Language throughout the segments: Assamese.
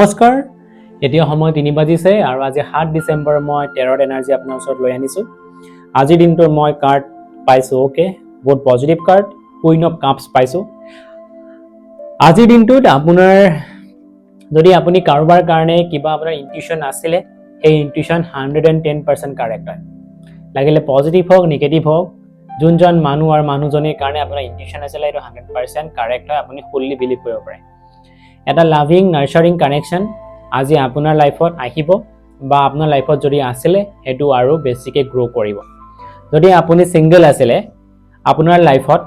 নমস্কাৰ এতিয়া সময় 3 বাজিছে আৰু আজি 7 ডিসেম্বৰ মই টেৰট এনাৰ্জি আপোনাৰ ওচৰত লৈ আনিছো আজিৰ দিনটো মই কাৰ্ড পাইছো ওকে বহুত positive card queen of cups পাইছো আজিৰ দিনটোত আপোনাৰ যদি আপুনি কাৰোবাৰ কাৰণে কিবা আপোনাৰ ইনটিউশন আছিল এই ইনটিউশন 110% কাৰেক্ট হয় লাগিলে পজিটিভ হোক নেগেটিভ হোক যোনজন মানুহ আৰু মানুহজনৰ কাৰণে আপোনাৰ ইনটিউশন আছিল এটা 100% কাৰেক্ট হয় আপুনি ফুললি বিলিভ কৰিব পাৰে এটা লাভিং নাৰ্চাৰিং কানেকশন আজি আপোনাৰ লাইফত আহিব বা আপোনাৰ লাইফত যদি আছিলে হেতু আৰু বেছিকে গ্ৰো কৰিব যদি আপুনি সিঙ্গেল আছিলে আপোনাৰ লাইফত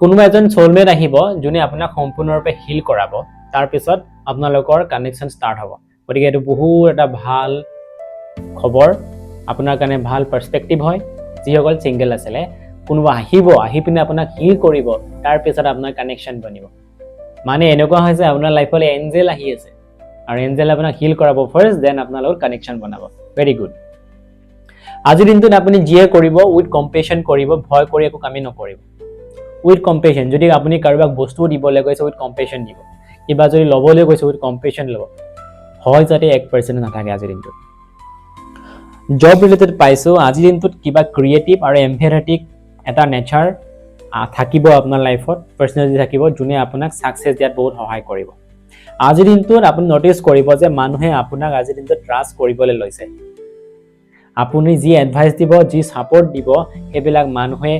কোনোবা এজন সোলমেট আহিব যোনে আপোনাক সম্পূৰ্ণৰূপে হিল কৰাব তাৰ পিছত আপোনালোকৰ কানেকশন ষ্টাৰ্ট হ'ব গতিকে এটো বহুত এটা ভাল খবৰ আপোনাৰ কাৰণে ভাল পাৰ্সপেক্টিভ হয় যিসকল সিঙ্গেল আছিলে কোনোবা আহি পিনে আপোনাক হিল কৰিব তাৰ পিছত আপোনাৰ কানেকশন বনিব মানে এনেকুৱা হৈছে আপোনাৰ লাইফলে এঞ্জেল আহি আছে আৰু এঞ্জেল আপোনাক হিল কৰাব ফাৰ্স্ট দেন আপোনাৰ লগত কানেকশন বনাব ভেৰি গুড আজি দিনটোত আপুনি জিয়ে কৰিব উইথ কম্পেশন কৰিব ভয় কৰি একো কামি নকৰিব উইথ কম্পেশন যদি আপুনি কাৰোবাক বস্তু দিবলৈ গৈছে উইথ কম্পেশন দিব কিবা যদি লবলৈ গৈছে উইথ কম্পেশন লব হয় যাতে 1% নাথাকে আজি দিনটোত জব ৰিলেটেড পাইছো আজি দিনটোত কিবা ক্ৰিয়েটিভ আৰু এম্পেথেটিক এটা নেচাৰ থাকিব আপোনাৰ লাইফত পাৰ্সোনালিটি থাকিব যোনে আপোনাক সাকসেস দিয়াত বহুত সহায় কৰিব আজি দিনটোত আপুনি নটিস কৰিব যে মানুহে আপোনাক আজি দিনটোত ট্ৰাষ্ট কৰিবলৈ লৈছে আপুনি যি এডভাইস দিব যি সাপোৰ্ট দিব হেবিলাক মানুহে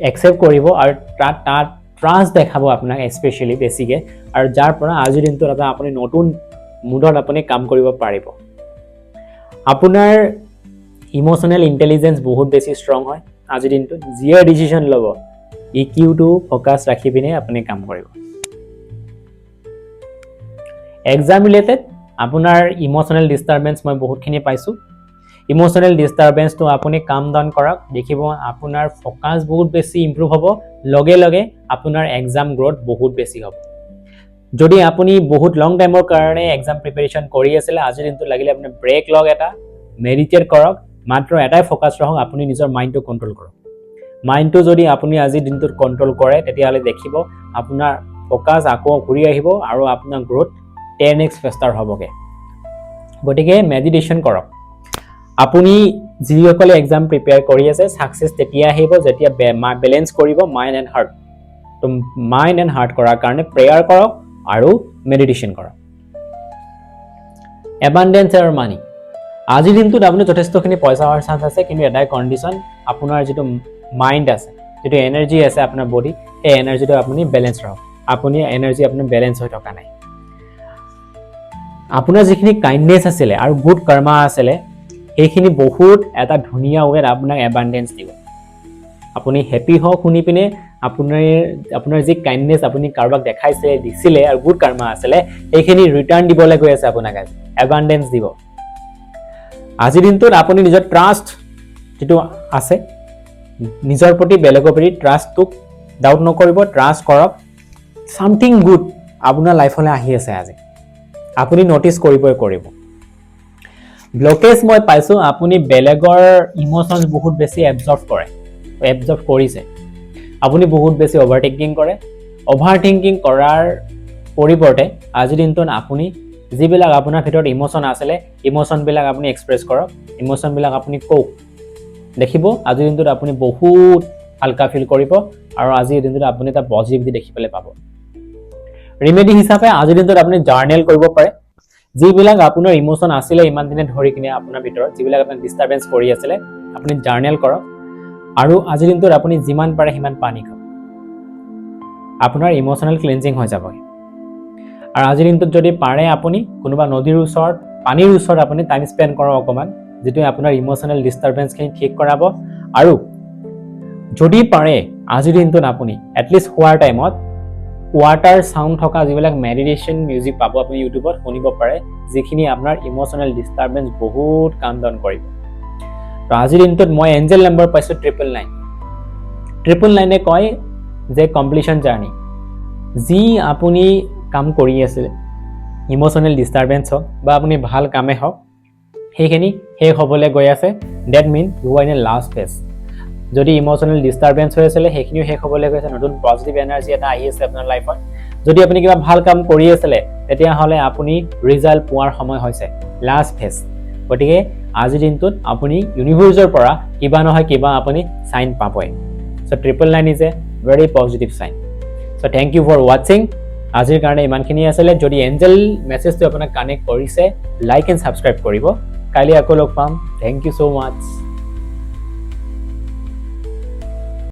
একসেপ্ট কৰিব আৰু তাত ট্ৰাষ্ট দেখাব আপোনাক স্পেশালি বেছিকে আৰু যাৰ পৰা আজি দিনটোত আপুনি নতুন মুডত আপুনি কাম কৰিব পাৰিব আপোনাৰ ইমোশনাল ইন্টেলিজেন্স বহুত বেছি ষ্ট্ৰং হয় আজি দিনটো জিয়ে ডিসিশন লব ইকিউ টু ফোকাস ৰাখি পিনে আপুনি কাম কৰিব এক্সাম ৰিলেটেড আপোনাৰ ইমোশনাল ডিস্টাৰবেন্স মই বহুতখিনি পাইছো ইমোশনাল ডিস্টাৰবেন্স তো আপুনি কাম ডাউন কৰক দেখিব আপোনাৰ ফোকাস বহুত বেছি ইমপ্ৰুভ হ'ব লগে লগে আপোনাৰ এক্সাম গ্ৰোথ বহুত বেছি হ'ব যদি আপুনি বহুত লং টাইমৰ কাৰণে এক্সাম প্ৰিপাৰেচন কৰি আছিল আজি দিনটো লাগিলে আপুনি ব্ৰেক লগ এটা মেডিটেট কৰক মাত্ৰ এটাই ফোকাস ৰাখক আপুনি নিজৰ মাইন্ডটো কন্ট্ৰোল কৰক মাইন্ডটো যদি আপুনি আজি দিনটোত কন্ট্ৰোল কৰে তেতিয়ালে দেখিব আপোনাৰ ফোকাস আকৌ ঘূৰি আহিব আৰু আপোনাৰ গ্ৰোথ 10x ফাস্টাৰ হ'বগে গতিকে মেডিটেশন কৰক আপুনি যিসকলে এক্সাম প্ৰিপেয়াৰ কৰি আছে সাকসেস তেতিয়া আহিব যেতিয়া বেলেন্স কৰিব মাইন্ড এণ্ড হাৰ্ট তো মাইন্ড এণ্ড হাৰ্ট কৰাৰ কাৰণে প্ৰেয়াৰ কৰক আৰু মেডিটেশন কৰক এবান্ডেন্স আৰু মানি আজি দিনটোত আপুনি যথেষ্টখিনি পইচা হোৱাৰ চান্স আছে কিন্তু এটাই কন্ডিশন আপোনাৰ যেটো মাইন্ড আছে যেটো এনাৰ্জি আছে আপোনাৰ বডি এই এনাৰ্জিটো আপুনি বেলেন্স ৰাখক আপুনি এনাৰ্জি আপোনাৰ বেলেন্স হৈ থকা নাই আপোনাৰ যিখিনি কাইন্ডনেস আছিল আৰু গুড কৰ্মা আছিল এইখিনি বহুত এটা ধুনিয়া ওয়েত আপোনাক এবান্ডেন্স দিব আপুনি হ্যাপি হওক শুনি পিনে আপোনাৰ যি কাইন্ডনেস আপুনি কাৰোবাক দেখাইছে দিছিলে আৰু গুড কৰ্মা আছিল এইখিনি ৰিটাৰ্ণ দিবলৈ গৈ আছে আপোনাক এবান্ডেন্স দিব আজি দিনটোত আপুনি নিজৰ ট্ৰাষ্ট যেটো আছে নিজৰ প্ৰতি বেলেগৰ প্ৰতি ট্ৰাষ্টটো ডাউট নকৰিব ট্ৰাষ্ট কৰক সামথিং গুড আপোনাৰ লাইফলৈ আহি আছে আজি আপুনি নটিস কৰিব ব্লকেজ মই পাইছো আপুনি বেলেগৰ ইমোশনস বহুত বেছি এবজৰ্ব কৰিছে আপুনি বহুত বেছি অভাৰথিংকিং কৰাৰ পৰিৱৰ্তে আজি দিনটোত আপুনি যিবিলাক আপোনাৰ ভিতৰত ইমোশন আছে ইমোশন বিলাক আপুনি এক্সপ্ৰেছ কৰক ইমোশন বিলাক আপুনি কওক দেখিব আজি দিনটোত আপুনি বহুত হালকা ফিল কৰিব আৰু আজি দিনটোত আপুনি এটা পজিটিভিটি দেখিবলৈ পাব ৰিমেডি হিচাপে আজি দিনটোত আপুনি জাৰ্নেল কৰিব পাৰে যিবিলাক আপোনাৰ ইমোশন আছিল ইমান দিনে ধৰি কিনে আপোনাৰ ভিতৰত যিবিলাক আপোনাৰ ডিস্টাৰবেন্স কৰি আছিল আপুনি জাৰ্নেল কৰক আৰু আজি দিনটোত আপুনি যিমান পাৰে সিমান পানী খাওক আপোনাৰ ইমোশনাল ক্লিনজিং হৈ যাব আৰু আজি দিনটোত যদি পাৰে আপুনি কোনোবা নদীৰ ওচৰত পানীৰ ওচৰত আপুনি টাইম স্পেন্ড কৰক অকমান যেটো আপোনাৰ ইমোশনাল ডিস্টাৰবেন্স খিনি ঠিক কৰাব আৰু যদি পাৰে আজি দিনটোত আপুনি এটলিষ্ট হোৱাৰ টাইমত ওয়াটাৰ সাউন্ড থকা যিবিলাক মেডিটেশন মিউজিক পাব আপুনি ইউটিউবত শুনিব পাৰে যিখিনি আপোনাৰ ইমোশনাল ডিস্টাৰবেন্স বহুত কাম ডাউন কৰিব তো আজি দিনটোত মই এঞ্জেল নম্বৰ পাইছো 999 কয় যে কমপ্লিশন জাৰ্নি যি আপুনি কাম কৰি আছে ইমোশনাল ডিস্টাৰবেন্স হওক বা আপুনি ভাল কামে হওক সেইখিনি শেষ হ'বলৈ গৈ আছে that mean you are in a last phase যদি ইমোশনাল ডিস্টাৰবেন্স হৈ আছিল সেইখিনিও শেষ হ'বলৈ গৈছে নতুন পজিটিভ এনাৰ্জি এটা আহি আছে আপোনাৰ লাইফত যদি আপুনি কিবা ভাল কাম কৰি আছিলে তেতিয়াহ'লে আপুনি ৰিজাল্ট পোৱাৰ সময় হৈছে, লাষ্ট ফেজ। গতিকে আজিৰ দিনটোত আপুনি ইউনিভাৰ্ছৰ পৰা কিবা নহয় কিবা আপুনি চাইন পাবই। So' 999 is a very positive sign. So' thank you for ৱাচিং। আজিৰ কাৰণে ইমানখিনি আছিলে। যদি এঞ্জেল মেছেজটো আপোনাক কানেক্ট কৰিছে, লাইক এণ্ড ছাবস্ক্ৰাইব কৰিব। কাইলৈ আকৌ লগ পাম। Thank you so' much.